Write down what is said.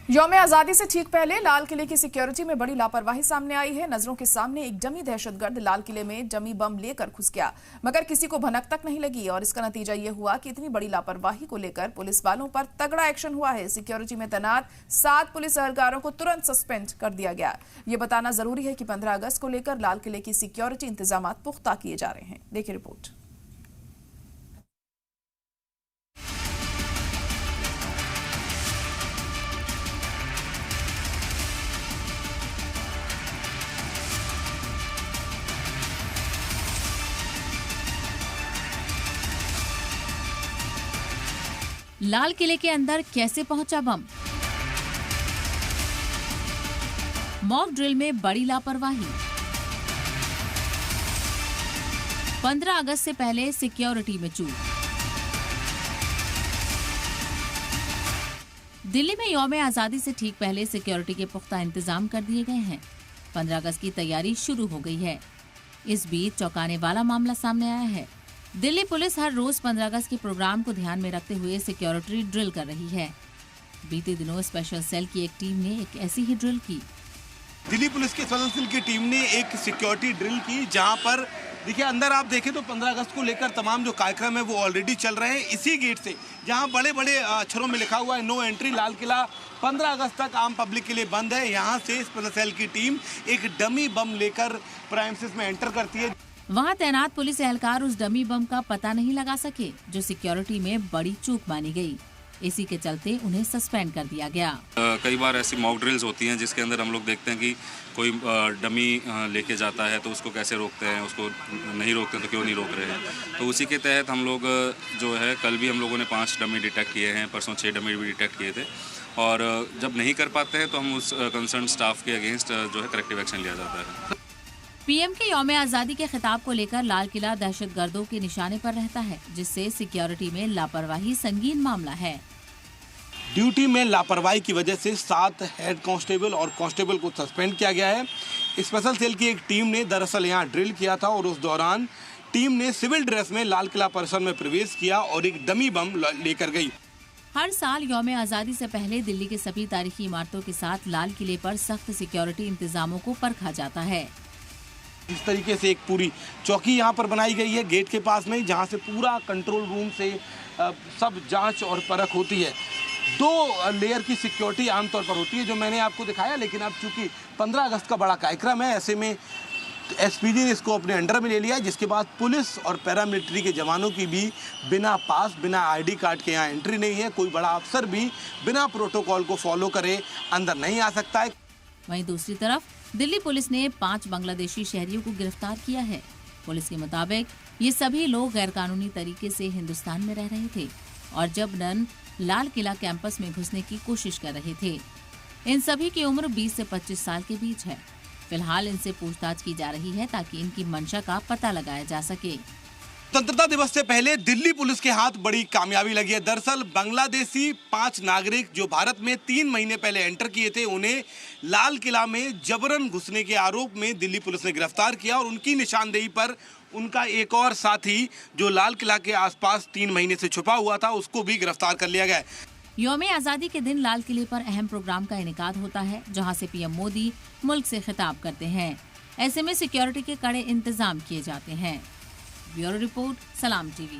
यौम आजादी से ठीक पहले लाल किले की सिक्योरिटी में बड़ी लापरवाही सामने आई है। नजरों के सामने एक डमी दहशतगर्द लाल किले में डमी बम लेकर घुस गया, मगर किसी को भनक तक नहीं लगी और इसका नतीजा ये हुआ कि इतनी बड़ी लापरवाही को लेकर पुलिस वालों पर तगड़ा एक्शन हुआ है। सिक्योरिटी में तैनात 7 पुलिस एहलकारों को तुरंत सस्पेंड कर दिया गया। ये बताना जरूरी है कि 15 अगस्त को लेकर लाल किले की सिक्योरिटी इंतजाम पुख्ता किए जा रहे हैं। देखिए रिपोर्ट। लाल किले के अंदर कैसे पहुंचा बम? मॉक ड्रिल में बड़ी लापरवाही। 15 अगस्त से पहले सिक्योरिटी में चूक। दिल्ली में यौम आजादी से ठीक पहले सिक्योरिटी के पुख्ता इंतजाम कर दिए गए हैं। 15 अगस्त की तैयारी शुरू हो गई है। इस बीच चौंकाने वाला मामला सामने आया है। दिल्ली पुलिस हर रोज 15 अगस्त के प्रोग्राम को ध्यान में रखते हुए सिक्योरिटी ड्रिल कर रही है। बीते दिनों स्पेशल सेल की एक टीम ने एक ऐसी ही ड्रिल की। दिल्ली पुलिस की स्पेशल सेल की टीम ने एक सिक्योरिटी ड्रिल की, जहां पर देखिए अंदर आप देखें तो 15 अगस्त को लेकर तमाम जो कार्यक्रम है वो ऑलरेडी चल रहे हैं। इसी गेट से जहां बड़े बड़े अक्षरों में लिखा हुआ है नो एंट्री, लाल किला 15 अगस्त तक आम पब्लिक के लिए बंद है। यहाँ से स्पेशल सेल की टीम एक डमी बम लेकर प्रेमिसेस में एंटर करती है। वहाँ तैनात पुलिस एहलकार उस डमी बम का पता नहीं लगा सके, जो सिक्योरिटी में बड़ी चूक मानी गई। इसी के चलते उन्हें सस्पेंड कर दिया गया। कई बार ऐसी मॉक ड्रिल्स होती हैं जिसके अंदर हम लोग देखते हैं कि कोई डमी लेके जाता है तो उसको कैसे रोकते हैं, उसको नहीं रोकते तो क्यों नहीं रोक रहे हैं। तो उसी के तहत हम लोग जो है कल भी हम लोगों ने 5 डमी डिटेक्ट किए हैं, परसों 6 डमी भी डिटेक्ट किए थे। और जब नहीं कर पाते हैं तो हम उस कंसर्न स्टाफ के अगेंस्ट जो है करेक्टिव एक्शन लिया जाता है। पीएम के यौम आजादी के खिताब को लेकर लाल किला दहशतगर्दों के निशाने पर रहता है, जिससे सिक्योरिटी में लापरवाही संगीन मामला है। ड्यूटी में लापरवाही की वजह से 7 हेड कांस्टेबल और कांस्टेबल को सस्पेंड किया गया है। स्पेशल सेल की एक टीम ने दरअसल यहाँ ड्रिल किया था और उस दौरान टीम ने सिविल ड्रेस में लाल किला परिसर में प्रवेश किया और एक डमी बम लेकर गई। हर साल यौम आजादी से पहले दिल्ली के सभी तारीखी इमारतों के साथ लाल किले पर सख्त सिक्योरिटी इंतजामों को परखा जाता है। इस तरीके से एक पूरी चौकी यहाँ पर बनाई गई है गेट के पास में, जहाँ से पूरा कंट्रोल रूम से सब जांच और परख होती है। 2 लेयर की सिक्योरिटी आमतौर पर होती है जो मैंने आपको दिखाया, लेकिन अब चूंकि 15 अगस्त का बड़ा कार्यक्रम है, ऐसे में एसपीडी ने इसको अपने अंडर में ले लिया, जिसके बाद पुलिस और पैरामिलिट्री के जवानों की भी बिना पास बिना आईडी कार्ड के यहाँ एंट्री नहीं है। कोई बड़ा अफसर भी बिना प्रोटोकॉल को फॉलो करे अंदर नहीं आ सकता है। वहीं दूसरी तरफ दिल्ली पुलिस ने 5 बांग्लादेशी शहरियों को गिरफ्तार किया है। पुलिस के मुताबिक ये सभी लोग गैरकानूनी तरीके से हिंदुस्तान में रह रहे थे और जबरन लाल किला कैंपस में घुसने की कोशिश कर रहे थे। इन सभी की उम्र 20 से 25 साल के बीच है। फिलहाल इनसे पूछताछ की जा रही है ताकि इनकी मंशा का पता लगाया जा सके। स्वतंत्रता दिवस से पहले दिल्ली पुलिस के हाथ बड़ी कामयाबी लगी है। दरअसल बांग्लादेशी 5 नागरिक जो भारत में 3 महीने पहले एंटर किए थे, उन्हें लाल किला में जबरन घुसने के आरोप में दिल्ली पुलिस ने गिरफ्तार किया और उनकी निशानदेही पर उनका एक और साथी जो लाल किला के आसपास 3 महीने से छुपा हुआ था, उसको भी गिरफ्तार कर लिया गया। यौम आजादी के दिन लाल किले पर अहम प्रोग्राम का इनेकाद होता है, जहां से पीएम मोदी मुल्क से खिताब करते हैं। ऐसे में सिक्योरिटी के कड़े इंतजाम किए जाते हैं। ब्यूरो रिपोर्ट, सलाम टीवी।